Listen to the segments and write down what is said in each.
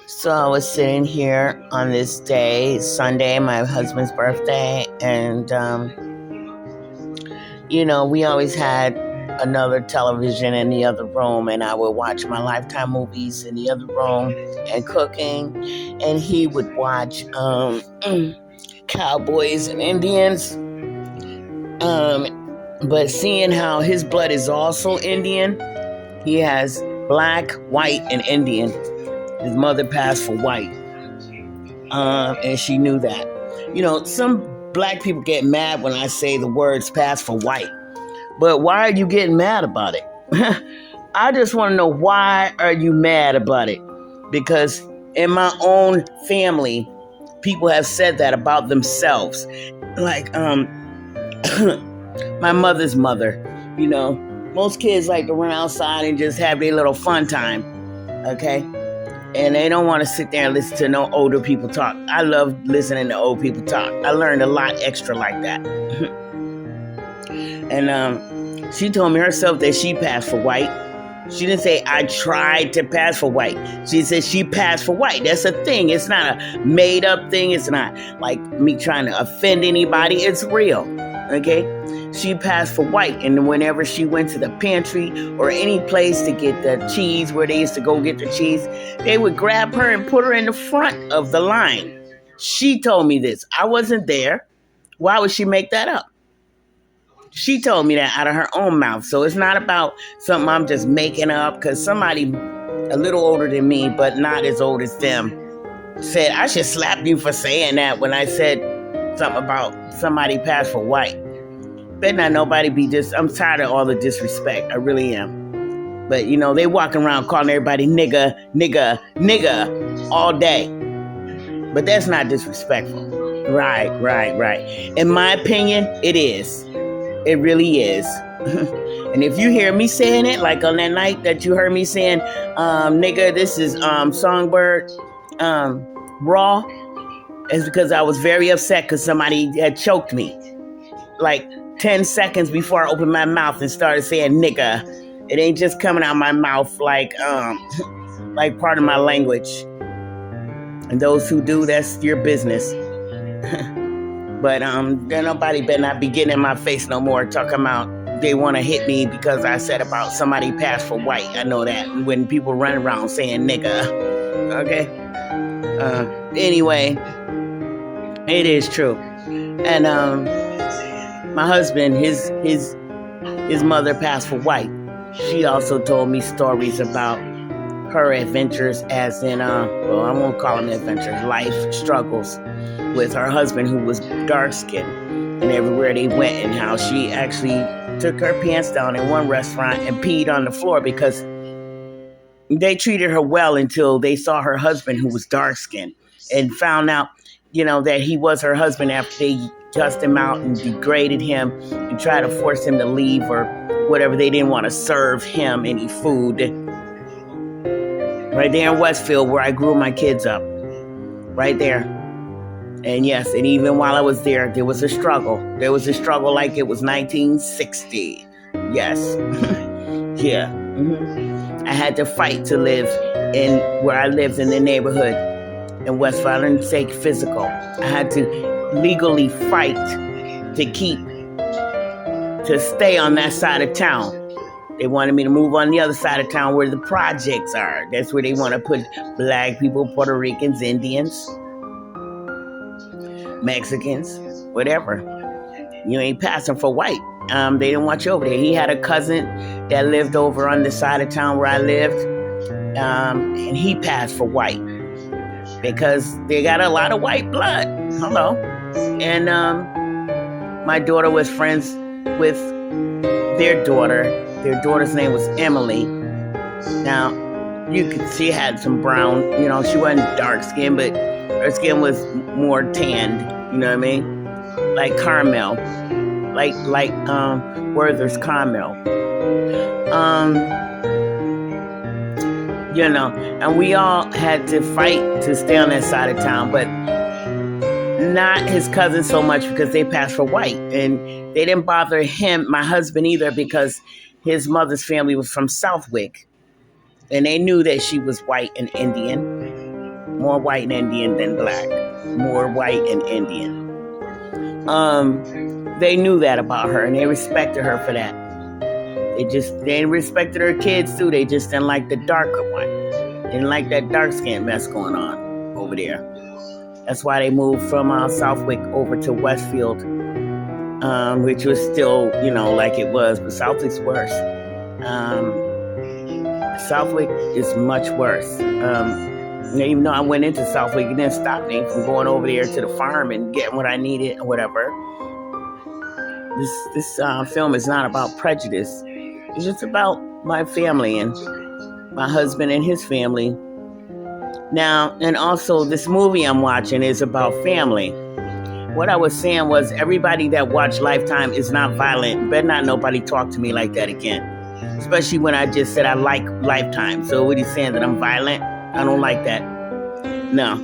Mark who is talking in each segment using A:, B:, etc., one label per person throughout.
A: So I was sitting here on this day, Sunday, my husband's birthday, and we always had another television in the other room, and I would watch my Lifetime movies in the other room and cooking, and he would watch cowboys and Indians. But seeing how his blood is also Indian, he has black, white, and Indian. His mother passed for white, and she knew that. Some black people get mad when I say the words pass for white. But why are you getting mad about it? I just want to know, why are you mad about it? Because in my own family, people have said that about themselves. Like, my mother's mother, most kids like to run outside and just have their little fun time, okay? And they don't want to sit there and listen to no older people talk. I love listening to old people talk. I learned a lot extra like that. And she told me herself that she passed for white. She didn't say, I tried to pass for white. She said she passed for white. That's a thing. It's not a made up thing. It's not like me trying to offend anybody. It's real. Okay? She passed for white. And whenever she went to the pantry or any place to get the cheese, where they used to go get the cheese, they would grab her and put her in the front of the line. She told me this. I wasn't there. Why would she make that up? She told me that out of her own mouth. So it's not about something I'm just making up, because somebody a little older than me, but not as old as them, said I should slap you for saying that when I said something about somebody passed for white. Better not nobody be I'm tired of all the disrespect. I really am. But, they walking around calling everybody nigga, nigga, nigga all day. But that's not disrespectful. Right. In my opinion, it is. It really is. And if you hear me saying it, like on that night that you heard me saying, nigga, this is Songbird Raw, it's because I was very upset because somebody had choked me. Like 10 seconds before I opened my mouth and started saying nigga. It ain't just coming out my mouth like part of my language. And those who do, that's your business. But there nobody better not be getting in my face no more talking about they want to hit me because I said about somebody passed for white. I know that when people run around saying nigga. Okay? Anyway, it is true. And my husband, his mother passed for white. She also told me stories about her adventures as in, I won't call them adventures, life struggles with her husband, who was dark-skinned, and everywhere they went, and how she actually took her pants down in one restaurant and peed on the floor because they treated her well until they saw her husband, who was dark-skinned, and found out, that he was her husband after they cussed him out and degraded him and tried to force him to leave or whatever. They didn't want to serve him any food. Right there in Westfield, where I grew my kids up. Right there. And yes, and even while I was there, there was a struggle. There was a struggle like it was 1960. Yes. Yeah. Mm-hmm. I had to fight to live in where I lived in the neighborhood in Westfield. I didn't say physical. I had to legally fight to stay on that side of town. They wanted me to move on the other side of town where the projects are. That's where they want to put black people, Puerto Ricans, Indians, Mexicans, whatever. You ain't passing for white. They didn't want you over there. He had a cousin that lived over on the side of town where I lived, and he passed for white because they got a lot of white blood. Hello. And my daughter was friends with their daughter. Their daughter's name was Emily. Now, she had some brown, she wasn't dark skinned, but her skin was more tanned, you know what I mean? Like caramel. Like Werther's caramel. And we all had to fight to stay on that side of town, but not his cousin so much because they passed for white. And they didn't bother him, my husband, either, because his mother's family was from Southwick, and they knew that she was white and Indian. More white and Indian than black. More white and Indian. They knew that about her, and they respected her for that. They respected her kids too. They just didn't like the darker one. They didn't like that dark skin mess going on over there. That's why they moved from Southwick over to Westfield, which was still, like it was, but Southwick's worse. Southwick is much worse. Even though I went into Southwick, it didn't stop me from going over there to the farm and getting what I needed or whatever. This film is not about prejudice. It's just about my family and my husband and his family. Now, and also this movie I'm watching is about family. What I was saying was everybody that watched Lifetime is not violent. Better not nobody talk to me like that again. Especially when I just said I like Lifetime. So what are you saying, that I'm violent? I don't like that. No.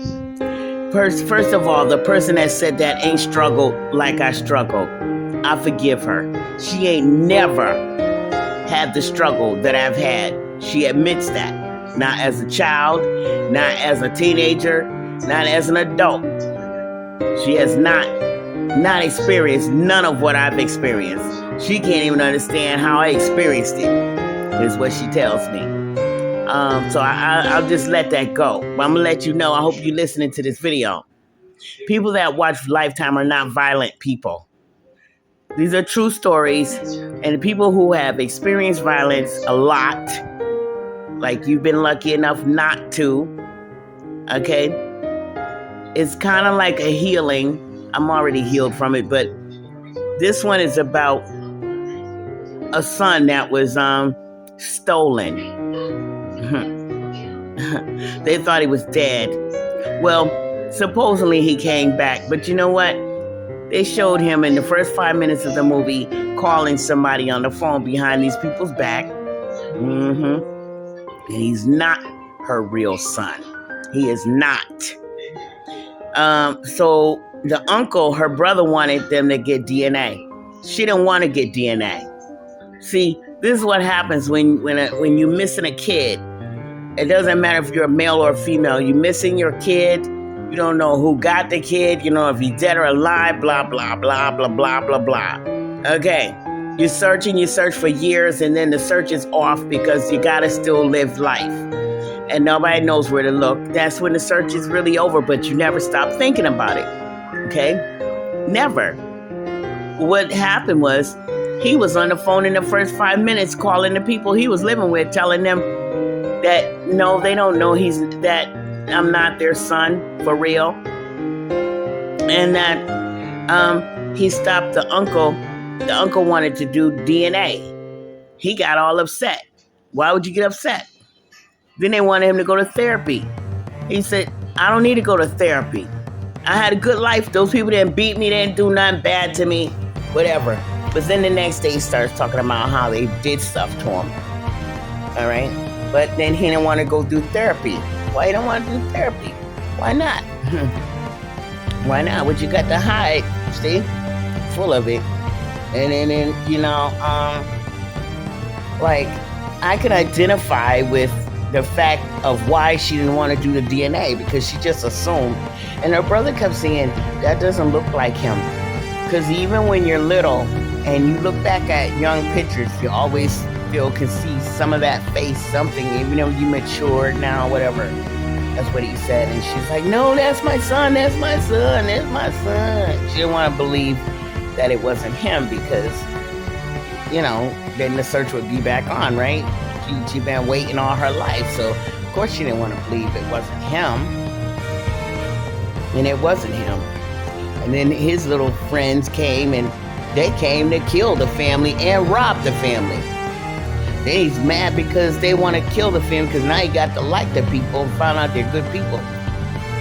A: First of all, the person that said that ain't struggled like I struggled. I forgive her. She ain't never had the struggle that I've had. She admits that. Not as a child, not as a teenager, not as an adult. She has not experienced none of what I've experienced. She can't even understand how I experienced it, is what she tells me. So I'll just let that go. But I'm going to let you know, I hope you're listening to this video. People that watch Lifetime are not violent people. These are true stories, and the people who have experienced violence a lot, like you've been lucky enough not to, okay? It's kind of like a healing. I'm already healed from it, but this one is about a son that was stolen. They thought he was dead. Well, supposedly he came back, but you know what? They showed him in the first 5 minutes of the movie calling somebody on the phone behind these people's back. And he's not her real son. He is not. So the uncle, her brother, wanted them to get DNA. She didn't want to get DNA. See, this is what happens when you're missing a kid. It doesn't matter if you're a male or a female. You're missing your kid. You don't know who got the kid. You know if he's dead or alive. Blah, blah, blah, blah, blah, blah, blah. Okay. You search for years, and then the search is off because you got to still live life. And nobody knows where to look. That's when the search is really over, but you never stop thinking about it. Okay? Never. What happened was, he was on the phone in the first 5 minutes calling the people he was living with, telling them that, no, they don't know that I'm not their son for real. And that he stopped the uncle. The uncle wanted to do DNA. He got all upset. Why would you get upset? Then they wanted him to go to therapy. He said, I don't need to go to therapy. I had a good life. Those people didn't beat me. They didn't do nothing bad to me. Whatever. But then the next day he starts talking about how they did stuff to him. All right? But then he didn't want to go do therapy. Why you don't want to do therapy? Why not? Why not? What you got to hide? See? Full of it. And then like, I can identify with the fact of why she didn't want to do the DNA, because she just assumed. And her brother kept saying, that doesn't look like him. Because even when you're little and you look back at young pictures, you always still can see some of that face, something, even though you matured now, whatever. That's what he said. And she's like, no, that's my son, that's my son, that's my son. She didn't want to believe that it wasn't him because, then the search would be back on, right? She'd been waiting all her life. So, of course, she didn't want to believe it wasn't him. And it wasn't him. And then his little friends came, and they came to kill the family and rob the family. Then he's mad because they want to kill the family because now he got to like the people and found out they're good people.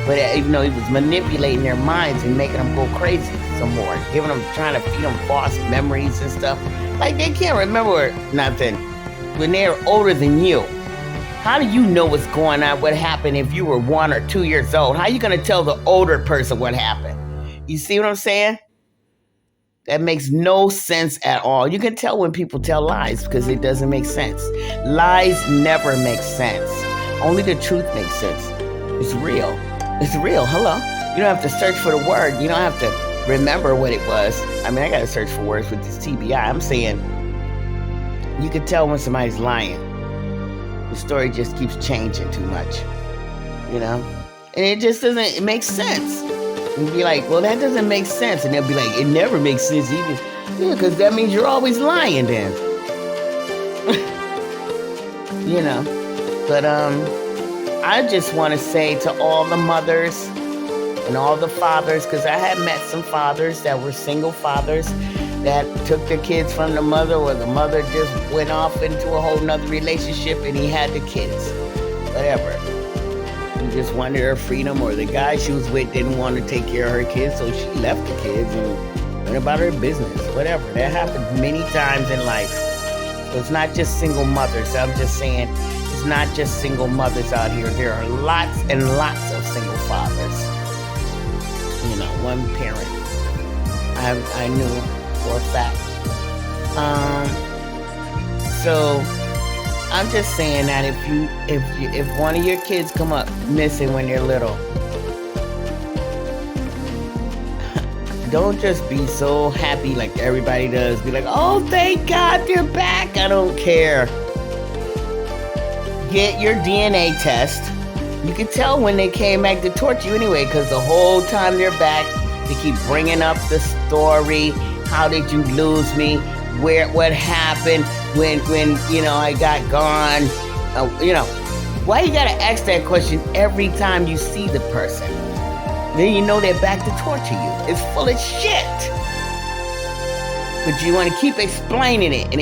A: But even though he was manipulating their minds and making them go crazy some more, trying to feed them false memories and stuff. Like, they can't remember nothing when they're older than you. How do you know what's going on, what happened if you were 1 or 2 years old? How are you going to tell the older person what happened? You see what I'm saying? That makes no sense at all. You can tell when people tell lies because it doesn't make sense. Lies never make sense. Only the truth makes sense. It's real. It's real. Hello. You don't have to search for the word. You don't have to remember what it was. I mean, I got to search for words with this TBI. I'm saying you can tell when somebody's lying. The story just keeps changing too much, you know? And it just doesn't make sense. And be like, well, that doesn't make sense. And they'll be like, it never makes sense even. Yeah, because that means you're always lying then. You know? But I just want to say to all the mothers and all the fathers, because I have met some fathers that were single fathers that took their kids from the mother, or the mother just went off into a whole nother relationship and he had the kids. Whatever. She just wanted her freedom, or the guy she was with didn't want to take care of her kids, so she left the kids and went about her business. Whatever. That happened many times in life. So it's not just single mothers. I'm just saying, it's not just single mothers out here. There are lots and lots of single fathers. You know, one parent. I knew for a fact. So I'm just saying that if one of your kids come up missing when they're little, don't just be so happy like everybody does. Be like, oh, thank God they're back. I don't care. Get your DNA test. You can tell when they came back to torture you anyway, because the whole time they're back, they keep bringing up the story. How did you lose me? What happened when I got gone? Why you gotta ask that question every time you see the person? Then you know they're back to torture you. It's full of shit. But you want to keep explaining it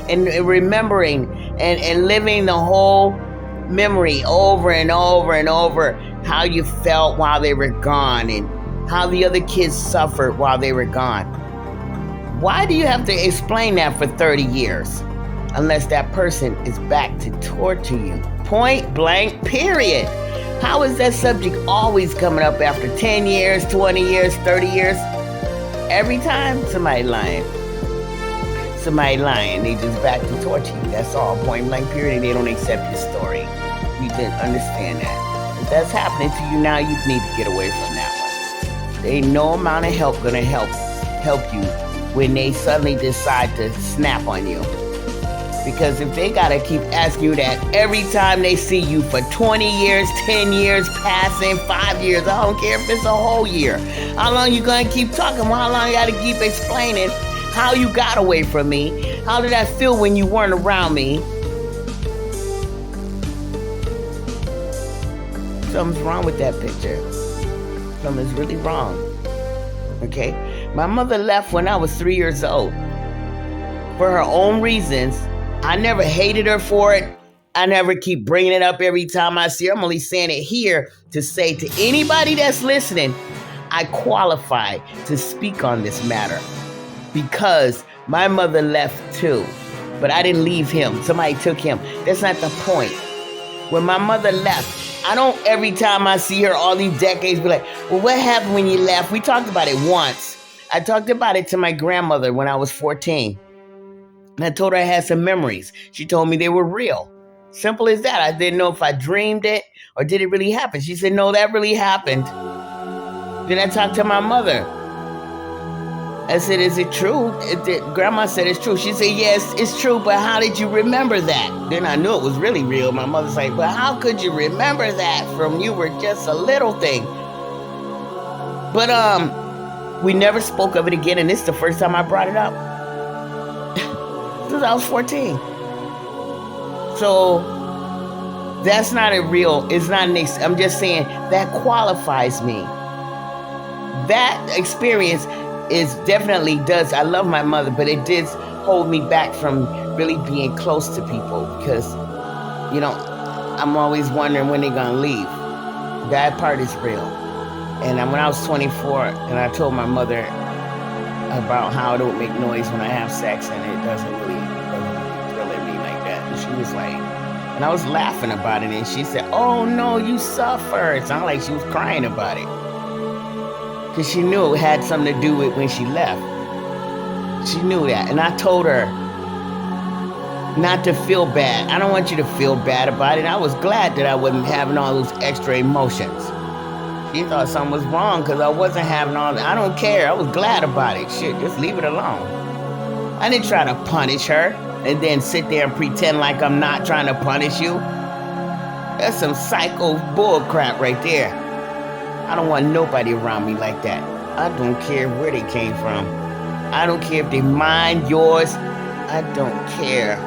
A: and remembering and living the whole memory over and over and over, how you felt while they were gone and how the other kids suffered while they were gone. Why do you have to explain that for 30 years? Unless that person is back to torture you. Point blank, period. How is that subject always coming up after 10 years, 20 years, 30 years? Every time, somebody lying. They just back to torture you. That's all. Point blank, period. They don't accept your story. You didn't understand that. If that's happening to you now, you need to get away from that one. There ain't no amount of help gonna help you when they suddenly decide to snap on you. Because if they gotta keep asking you that every time they see you for 20 years, 10 years, passing 5 years, I don't care if it's a whole year. How long you gonna keep talking? Well, how long you gotta keep explaining how you got away from me? How did I feel when you weren't around me? Something's wrong with that picture. Something's really wrong. Okay? My mother left when I was 3 years old. For her own reasons. I never hated her for it. I never keep bringing it up every time I see her. I'm only saying it here to say to anybody that's listening, I qualify to speak on this matter. Because my mother left too. But I didn't leave him. Somebody took him. That's not the point. When my mother left, I don't every time I see her all these decades be like, well, what happened when you left? We talked about it once. I talked about it to my grandmother when I was 14. And I told her I had some memories. She told me they were real. Simple as that. I didn't know if I dreamed it or did it really happen. She said, no, that really happened. Then I talked to my mother. I said, is it true? Grandma said it's true. She said, yes, it's true, but how did you remember that? Then I knew it was really real. My mother's like, but how could you remember that from you were just a little thing? But we never spoke of it again, and this is the first time I brought it up. Since I was 14. So that's not a real, it's not I'm just saying that qualifies me. That experience is definitely does, I love my mother, but it did hold me back from really being close to people because, I'm always wondering when they're going to leave. That part is real. And when I was 24 and I told my mother about how it don't make noise when I have sex and it doesn't really thrill at me like that. And she was like, and I was laughing about it and she said, oh no, you suffer. It sounded like she was crying about it. Because she knew it had something to do with when she left. She knew that. And I told her, not to feel bad. I don't want you to feel bad about it. I was glad that I wasn't having all those extra emotions. She thought something was wrong because I wasn't having all that. I don't care. I was glad about it. Shit, just leave it alone. I didn't try to punish her and then sit there and pretend like I'm not trying to punish you. That's some psycho bull crap right there. I don't want nobody around me like that. I don't care where they came from. I don't care if they mine, yours. I don't care.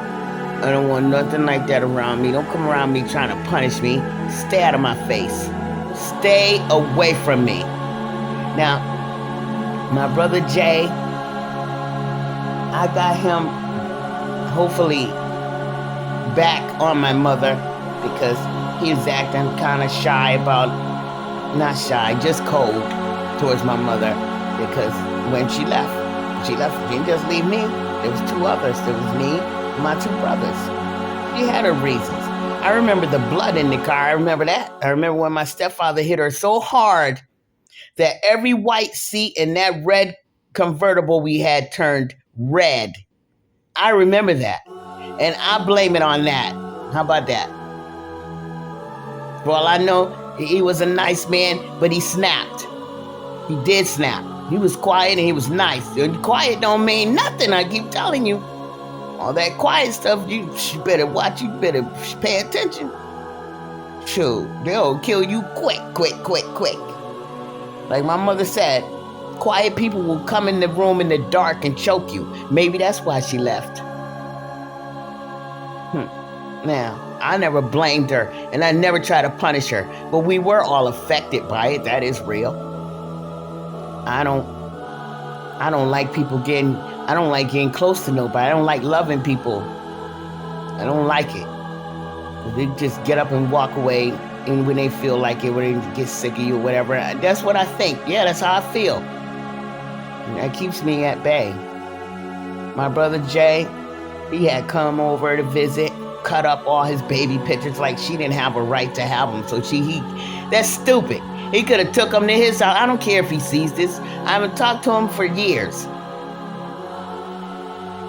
A: I don't want nothing like that around me. Don't come around me trying to punish me. Stay out of my face. Stay away from me. Now, my brother Jay, I got him hopefully back on my mother because he was acting kind of shy about, not shy, just cold towards my mother because when she left, she didn't just leave me. There was two others. There was me and my two brothers. She had her reasons. I remember the blood in the car. I remember that. I remember when my stepfather hit her so hard that every white seat in that red convertible we had turned red. I remember that. And I blame it on that. How about that? For all I know, he was a nice man, but he snapped. He did snap. He was quiet and he was nice. And quiet don't mean nothing, I keep telling you. All that quiet stuff, you better watch, you better pay attention. Shoot, they'll kill you quick. Like my mother said, quiet people will come in the room in the dark and choke you. Maybe that's why she left. Now, I never blamed her and I never tried to punish her, but we were all affected by it. That is real. I don't like people getting, I don't like getting close to nobody. I don't like loving people. I don't like it. They just get up and walk away and when they feel like it, when they get sick of you or whatever. That's what I think. Yeah, that's how I feel. And that keeps me at bay. My brother Jay, he had come over to visit, cut up all his baby pictures like she didn't have a right to have them. So that's stupid. He could have took them to his house. I don't care if he sees this. I haven't talked to him for years.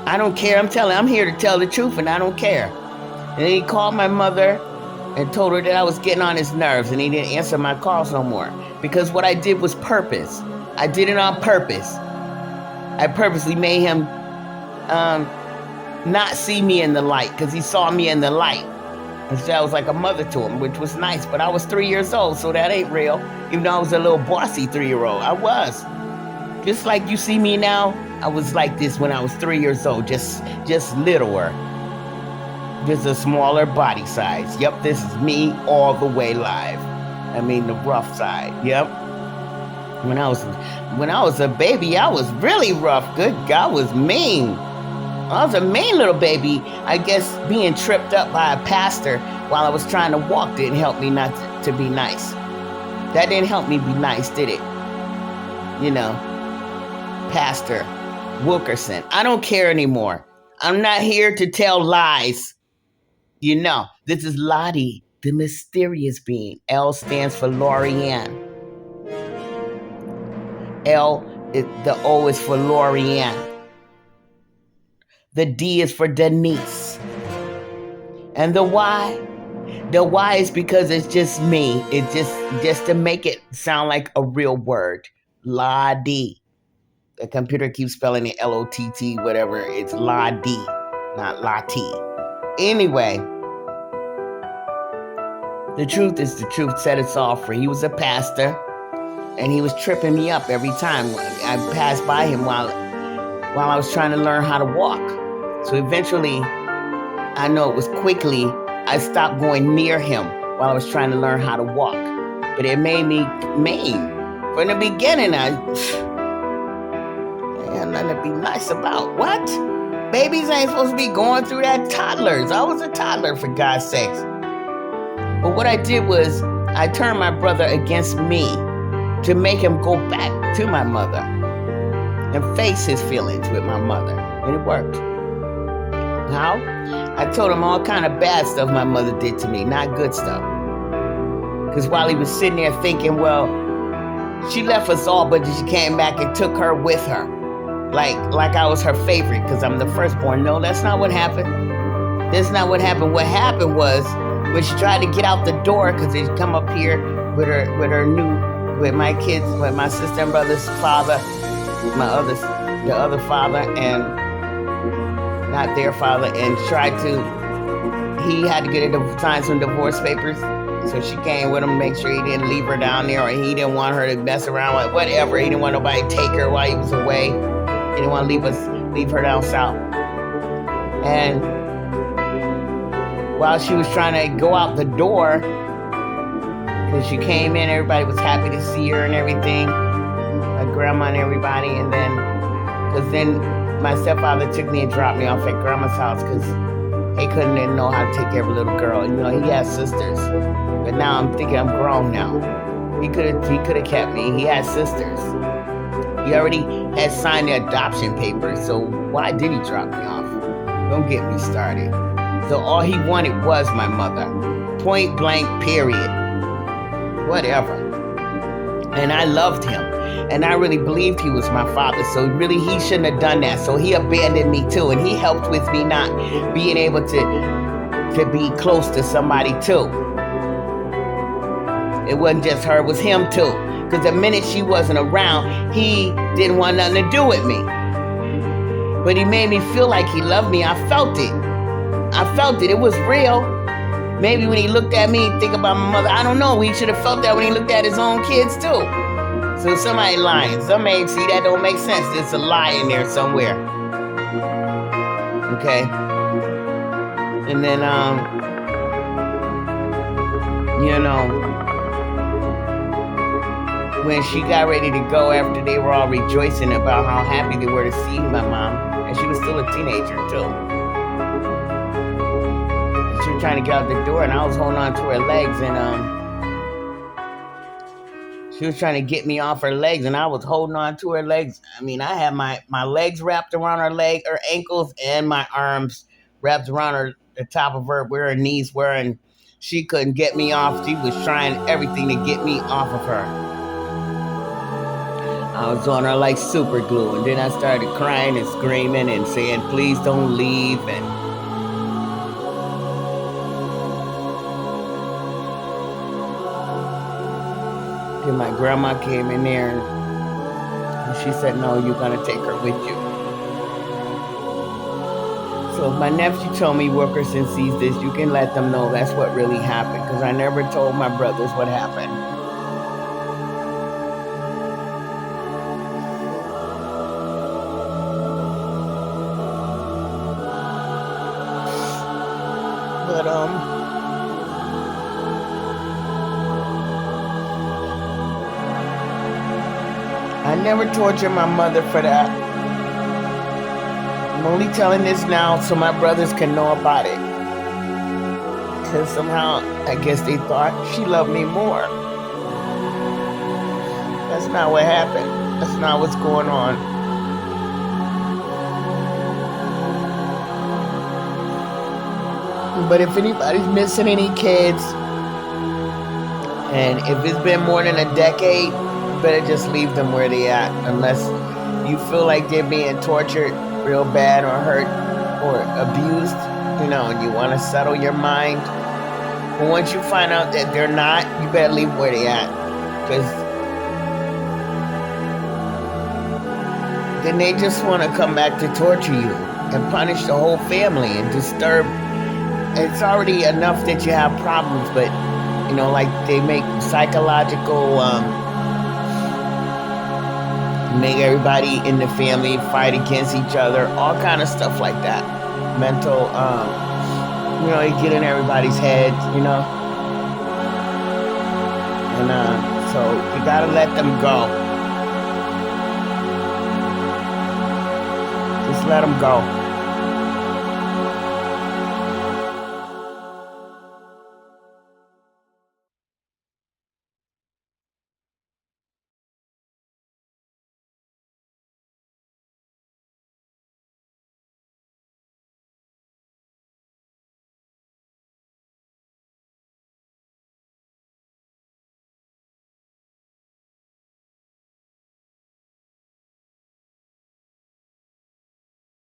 A: I don't care. I'm here to tell the truth and I don't care. And then he called my mother and told her that I was getting on his nerves and he didn't answer my calls no more. Because what I did was purpose. I did it on purpose. I purposely made him not see me in the light because he saw me in the light. And so I was like a mother to him, which was nice. But I was 3 years old, so that ain't real. Even though I was a little bossy 3-year-old. I was. Just like you see me now, I was like this when I was 3 years old. Just littler. Just a smaller body size. Yep, this is me all the way live. I mean the rough side. Yep. When I was a baby, I was really rough. Good God, I was mean. I was a mean little baby. I guess being tripped up by a pastor while I was trying to walk didn't help me not to be nice. That didn't help me be nice, did it? You know, Pastor Wilkerson. I don't care anymore. I'm not here to tell lies. You know, this is Lottie, the mysterious being. L stands for Lorianne. The O is for Lorianne. The D is for Denise. And the Y? The Y is because it's just me. It's just to make it sound like a real word. La-D. The computer keeps spelling it L-O-T-T, whatever. It's La-D, not La-T. Anyway, the truth is the truth. Set us all free. He was a pastor, and he was tripping me up every time I passed by him while I was trying to learn how to walk. So eventually, I know it was quickly, I stopped going near him while I was trying to learn how to walk. But it made me mean. From the beginning, man, nothing to be nice about. What? Babies ain't supposed to be going through that. Toddlers. I was a toddler, for God's sakes. But what I did was, I turned my brother against me to make him go back to my mother and face his feelings with my mother. And it worked. How? I told him all kind of bad stuff my mother did to me, not good stuff. Because while he was sitting there thinking, well, she left us all, but she came back and took her with her. Like I was her favorite because I'm the firstborn. No, that's not what happened. That's not what happened. What happened was when she tried to get out the door, because they come up here with my kids, with my sister and brother's father, the other father, and not their father, and he had to get her to sign some divorce papers. So she came with him to make sure he didn't leave her down there, or he didn't want her to mess around with whatever. He didn't want nobody to take her while he was away. He didn't want to leave her down south. And while she was trying to go out the door, because she came in, everybody was happy to see her and everything, my grandma and everybody. And then my stepfather took me and dropped me off at grandma's house because he didn't know how to take care of a little girl. You know, he has sisters. But now I'm thinking I'm grown now. He could have kept me. He had sisters. He already had signed the adoption papers, so why did he drop me off? Don't get me started. So all he wanted was my mother. Point blank, period. Whatever. And I loved him. And I really believed he was my father. So really, he shouldn't have done that. So he abandoned me too. And he helped with me not being able to be close to somebody too. It wasn't just her, it was him too. Because the minute she wasn't around, he didn't want nothing to do with me. But he made me feel like he loved me. I felt it. It was real. Maybe when he looked at me, think about my mother, I don't know. He should have felt that when he looked at his own kids too. So somebody lying. Somebody, see, that don't make sense. There's a lie in there somewhere. Okay. And then, when she got ready to go after they were all rejoicing about how happy they were to see my mom, and she was still a teenager too. She was trying to get out the door, and I was holding on to her legs, and she was trying to get me off her legs, and I was holding on to her legs. I mean, I had my legs wrapped around her ankles, and my arms wrapped around the top of her, where her knees were, and she couldn't get me off. She was trying everything to get me off of her. I was on her like super glue, and then I started crying and screaming and saying, please don't leave. And then my grandma came in there, and she said, no, you're going to take her with you. So if my nephew told me Wilkerson sees this, you can let them know that's what really happened, because I never told my brothers what happened. But I never tortured my mother for that. I'm only telling this now so my brothers can know about it. Because somehow, I guess they thought she loved me more. That's not what happened. That's not what's going on. But if anybody's missing any kids, and if it's been more than a decade, you better just leave them where they at, unless you feel like they're being tortured real bad or hurt or abused, and you want to settle your mind. But once you find out that they're not, you better leave where they at, because then they just want to come back to torture you and punish the whole family and disturb. It's already enough that you have problems, but, like they make psychological, make everybody in the family fight against each other, all kind of stuff like that. Mental, they get in everybody's heads, And so you gotta let them go. Just let them go.